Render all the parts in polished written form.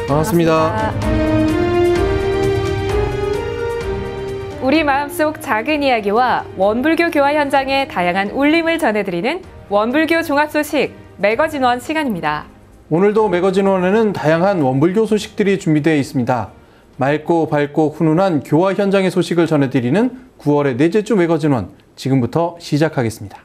반갑습니다. 우리 마음속 작은 이야기와 원불교 교화 현장의 다양한 울림을 전해드리는 원불교 종합 소식 매거진원 시간입니다. 오늘도 매거진원에는 다양한 원불교 소식들이 준비되어 있습니다. 맑고 밝고 훈훈한 교화 현장의 소식을 전해드리는 9월의 넷째 주 매거진원, 지금부터 시작하겠습니다.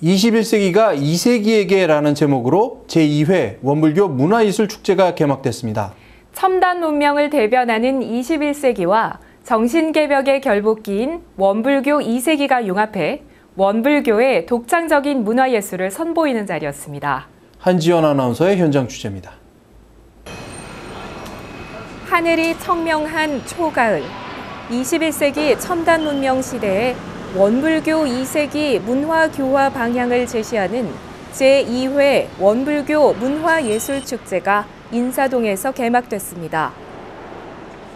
(21세기가 2세기에게)라는 제목으로 제2회 원불교 문화예술축제가 개막됐습니다. 첨단 문명을 대변하는 21세기와 정신개벽의 결복기인 원불교 2세기가 융합해 원불교의 독창적인 문화예술을 선보이는 자리였습니다. 한지연 아나운서의 현장 취재입니다. 하늘이 청명한 초가을, 21세기 첨단 문명 시대에 원불교 2세기 문화교화 방향을 제시하는 제2회 원불교 문화예술축제가 인사동에서 개막됐습니다.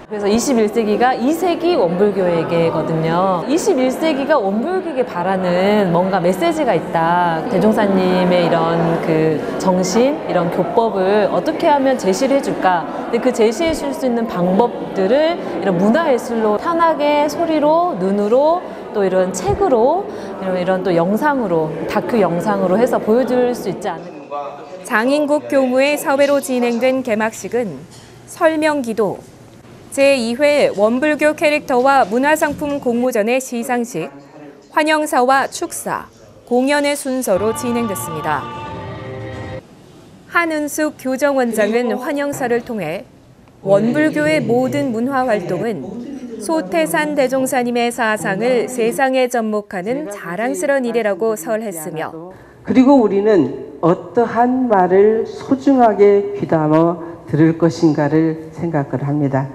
그래서 21세기가 2세기 원불교에게거든요. 21세기가 원불교에게 바라는 뭔가 메시지가 있다. 대종사님의 이런 그 정신, 이런 교법을 어떻게 하면 제시를 해줄까. 근데 그 제시해 줄 수 있는 방법들을 이런 문화예술로 편하게 소리로, 눈으로, 또 이런 책으로, 이런 또 영상으로, 다큐 영상으로 해서 보여줄 수 있지 않을까. 장인국 교무의 사회로 진행된 개막식은 설명기도, 제2회 원불교 캐릭터와 문화상품 공모전의 시상식, 환영사와 축사, 공연의 순서로 진행됐습니다. 한은숙 교정원장은 환영사를 통해 원불교의 모든 문화활동은 소태산 대종사님의 사상을 세상에 접목하는 자랑스러운 일이라고 설했으며, 그리고 우리는 어떠한 말을 소중하게 귀담아 들을 것인가를 생각을 합니다.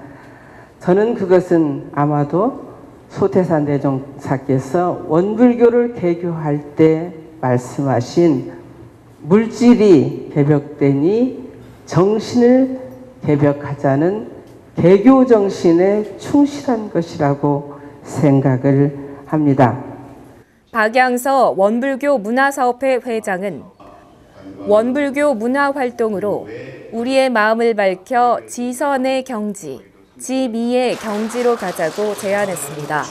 저는 그것은 아마도 소태산 대종사께서 원불교를 개교할 때 말씀하신 물질이 개벽되니 정신을 개벽하자는 개교 정신에 충실한 것이라고 생각을 합니다. 박양서 원불교 문화사업회 회장은 원불교 문화활동으로 우리의 마음을 밝혀 지선의 경지, 지미의 경지로 가자고 제안했습니다.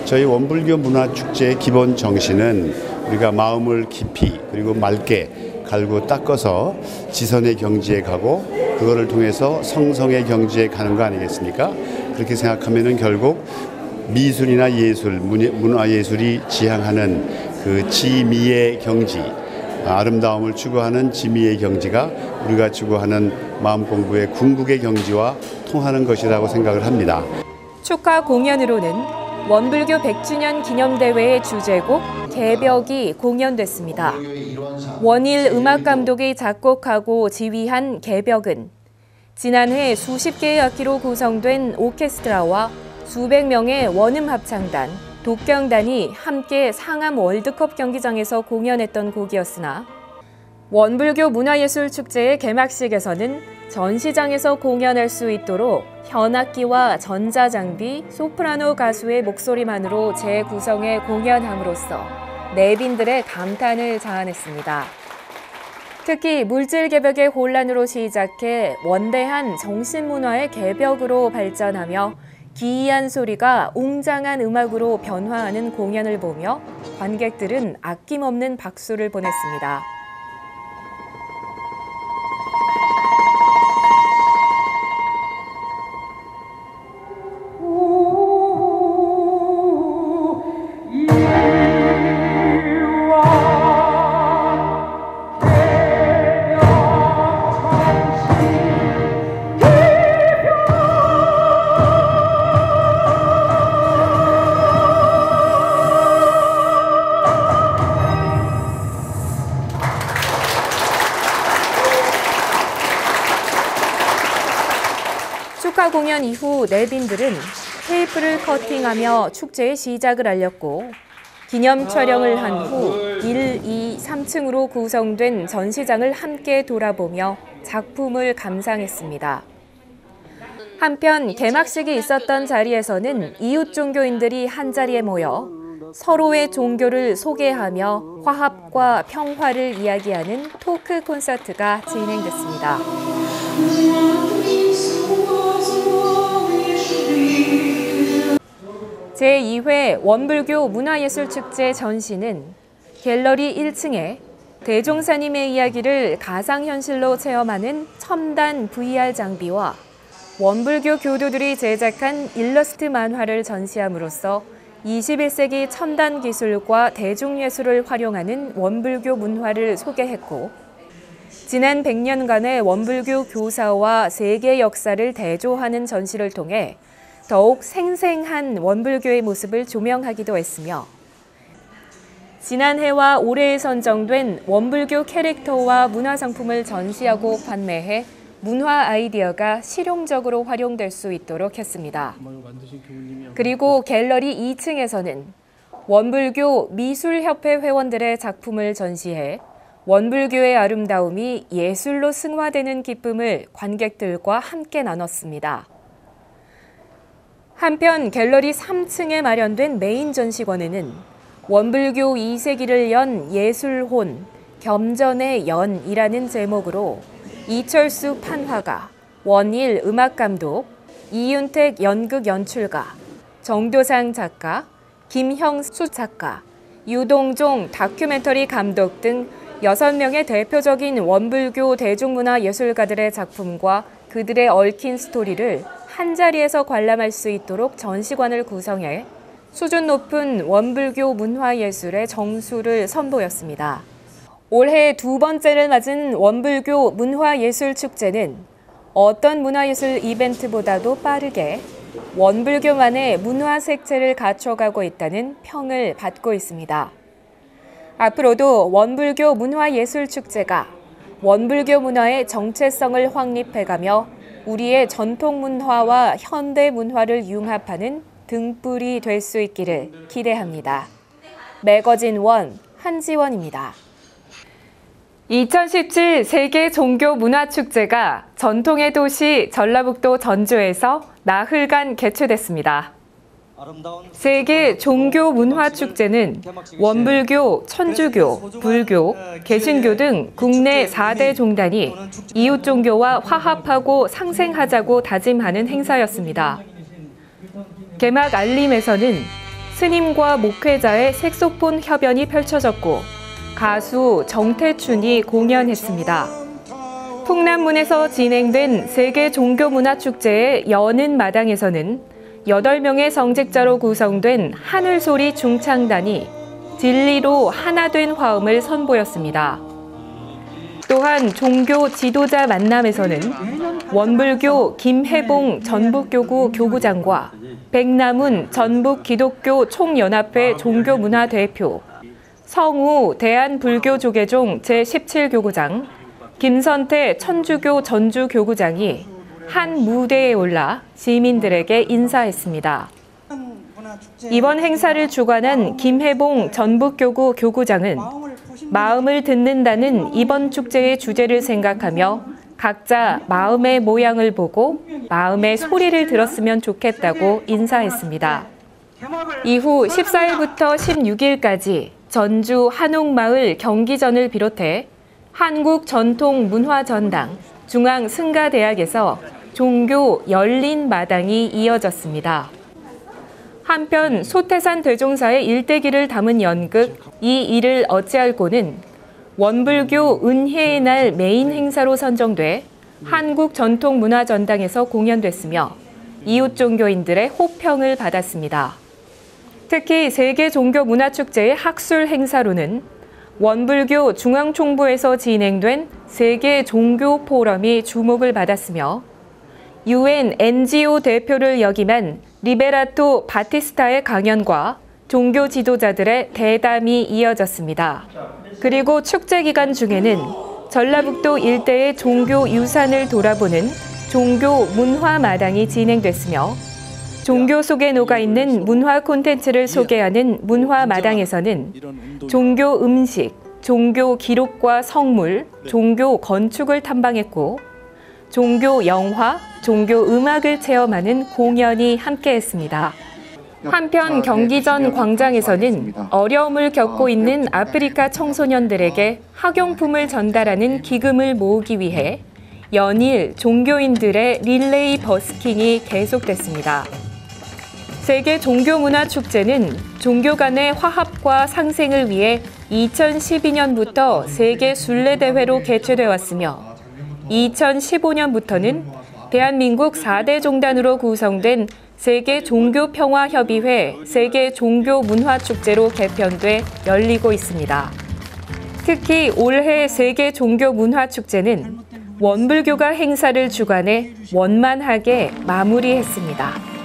저희 원불교 문화축제의 기본 정신은 우리가 마음을 깊이 그리고 맑게 갈고 닦아서 지선의 경지에 가고 그거를 통해서 성성의 경지에 가는 거 아니겠습니까? 그렇게 생각하면은 결국 미술이나 예술, 문화예술이 지향하는 그 지미의 경지, 아름다움을 추구하는 지미의 경지가 우리가 추구하는 마음 공부의 궁극의 경지와 통하는 것이라고 생각을 합니다. 축하 공연으로는 원불교 100주년 기념대회의 주제곡 개벽이 공연됐습니다. 원일 음악감독이 작곡하고 지휘한 개벽은 지난해 수십 개의 악기로 구성된 오케스트라와 수백 명의 원음 합창단, 독경단이 함께 상암 월드컵 경기장에서 공연했던 곡이었으나 원불교 문화예술축제의 개막식에서는 전시장에서 공연할 수 있도록 현악기와 전자장비, 소프라노 가수의 목소리만으로 재구성해 공연함으로써 내빈들의 감탄을 자아냈습니다. 특히 물질 개벽의 혼란으로 시작해 원대한 정신문화의 개벽으로 발전하며 기이한 소리가 웅장한 음악으로 변화하는 공연을 보며 관객들은 아낌없는 박수를 보냈습니다. 축하 공연 이후 내빈들은 테이프를 커팅하며 축제의 시작을 알렸고 기념 촬영을 한 후 1, 2, 3층으로 구성된 전시장을 함께 돌아보며 작품을 감상했습니다. 한편 개막식이 있었던 자리에서는 이웃 종교인들이 한자리에 모여 서로의 종교를 소개하며 화합과 평화를 이야기하는 토크 콘서트가 진행됐습니다. 제2회 원불교 문화예술축제 전시는 갤러리 1층에 대종사님의 이야기를 가상현실로 체험하는 첨단 VR 장비와 원불교 교도들이 제작한 일러스트 만화를 전시함으로써 21세기 첨단 기술과 대중예술을 활용하는 원불교 문화를 소개했고, 지난 100년간의 원불교 교사와 세계 역사를 대조하는 전시를 통해 더욱 생생한 원불교의 모습을 조명하기도 했으며, 지난해와 올해에 선정된 원불교 캐릭터와 문화상품을 전시하고 판매해 문화 아이디어가 실용적으로 활용될 수 있도록 했습니다. 그리고 갤러리 2층에서는 원불교 미술협회 회원들의 작품을 전시해 원불교의 아름다움이 예술로 승화되는 기쁨을 관객들과 함께 나눴습니다. 한편 갤러리 3층에 마련된 메인 전시관에는 원불교 2세기를 연 예술혼, 겸전의 연이라는 제목으로 이철수 판화가, 원일 음악감독, 이윤택 연극 연출가, 정도상 작가, 김형수 작가, 유동종 다큐멘터리 감독 등 6명의 대표적인 원불교 대중문화 예술가들의 작품과 그들의 얽힌 스토리를 한자리에서 관람할 수 있도록 전시관을 구성해 수준 높은 원불교 문화예술의 정수를 선보였습니다. 올해 두 번째를 맞은 원불교 문화예술축제는 어떤 문화예술 이벤트보다도 빠르게 원불교만의 문화색채를 갖춰가고 있다는 평을 받고 있습니다. 앞으로도 원불교 문화예술축제가 원불교 문화의 정체성을 확립해가며 우리의 전통 문화와 현대 문화를 융합하는 등불이 될 수 있기를 기대합니다. 매거진 원 한지원입니다. 2017 세계 종교 문화축제가 전통의 도시 전라북도 전주에서 나흘간 개최됐습니다. 세계 종교 문화축제는 원불교, 천주교, 불교, 개신교 등 국내 4대 종단이 이웃 종교와 화합하고 상생하자고 다짐하는 행사였습니다. 개막 알림에서는 스님과 목회자의 색소폰 협연이 펼쳐졌고 가수 정태춘이 공연했습니다. 풍남문에서 진행된 세계 종교문화축제의 여는 마당에서는 8명의 성직자로 구성된 하늘소리 중창단이 진리로 하나 된 화음을 선보였습니다. 또한 종교 지도자 만남에서는 원불교 김해봉 전북교구 교구장과 백남훈 전북기독교 총연합회 종교문화대표, 성우 대한불교조계종 제17교구장, 김선태 천주교 전주교구장이 한 무대에 올라 시민들에게 인사했습니다. 이번 행사를 주관한 김해봉 전북교구 교구장은 마음을 듣는다는 이번 축제의 주제를 생각하며 각자 마음의 모양을 보고 마음의 소리를 들었으면 좋겠다고 인사했습니다. 이후 14일부터 16일까지 전주 한옥마을 경기전을 비롯해 한국전통문화전당, 중앙승가대학에서 종교 열린 마당이 이어졌습니다. 한편 소태산 대종사의 일대기를 담은 연극 이 일을 어찌할꼬는 원불교 은혜의 날 메인 행사로 선정돼 한국전통문화전당에서 공연됐으며 이웃 종교인들의 호평을 받았습니다. 특히 세계종교문화축제의 학술 행사로는 원불교 중앙총부에서 진행된 세계종교포럼이 주목을 받았으며 UN NGO 대표를 역임한 리베라토 바티스타의 강연과 종교 지도자들의 대담이 이어졌습니다. 그리고 축제 기간 중에는 전라북도 일대의 종교 유산을 돌아보는 종교 문화 마당이 진행됐으며 종교 속에 녹아있는 문화 콘텐츠를 소개하는 문화마당에서는 종교 음식, 종교 기록과 성물, 종교 건축을 탐방했고 종교 영화, 종교 음악을 체험하는 공연이 함께했습니다. 한편 경기전 광장에서는 어려움을 겪고 있는 아프리카 청소년들에게 학용품을 전달하는 기금을 모으기 위해 연일 종교인들의 릴레이 버스킹이 계속됐습니다. 세계 종교문화축제는 종교 간의 화합과 상생을 위해 2012년부터 세계 순례대회로 개최돼 왔으며 2015년부터는 대한민국 4대 종단으로 구성된 세계 종교평화협의회 세계 종교문화축제로 개편돼 열리고 있습니다. 특히 올해 세계 종교문화축제는 원불교가 행사를 주관해 원만하게 마무리했습니다.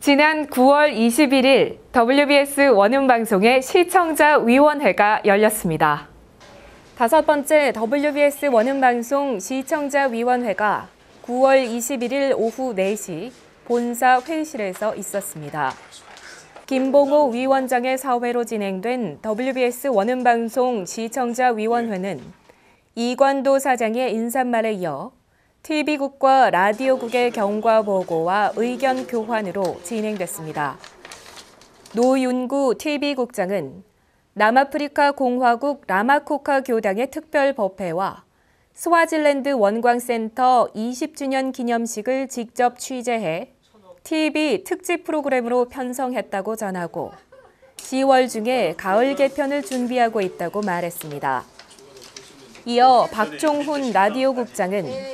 지난 9월 21일 WBS 원음방송의 시청자위원회가 열렸습니다. 5번째 WBS 원음방송 시청자위원회가 9월 21일 오후 4시 본사 회의실에서 있었습니다. 김봉호 위원장의 사회로 진행된 WBS 원음방송 시청자위원회는 이관도 사장의 인사말에 이어 TV국과 라디오국의 경과보고와 의견 교환으로 진행됐습니다. 노윤구 TV국장은 남아프리카 공화국 라마코카 교당의 특별법회와 스와질랜드 원광센터 20주년 기념식을 직접 취재해 TV 특집 프로그램으로 편성했다고 전하고 10월 중에 가을 개편을 준비하고 있다고 말했습니다. 이어 박종훈 라디오국장은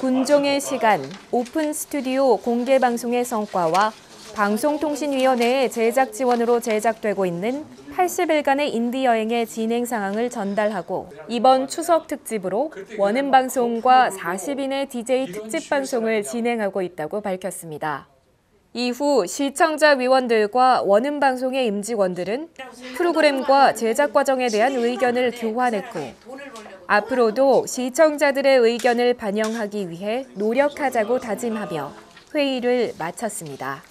군종의 시간, 오픈 스튜디오 공개 방송의 성과와 방송통신위원회의 제작 지원으로 제작되고 있는 80일간의 인디 여행의 진행 상황을 전달하고 이번 추석 특집으로 원음방송과 40인의 DJ 특집 방송을 진행하고 있다고 밝혔습니다. 이후 시청자위원들과 원음방송의 임직원들은 프로그램과 제작 과정에 대한 의견을 교환했고 앞으로도 시청자들의 의견을 반영하기 위해 노력하자고 다짐하며 회의를 마쳤습니다.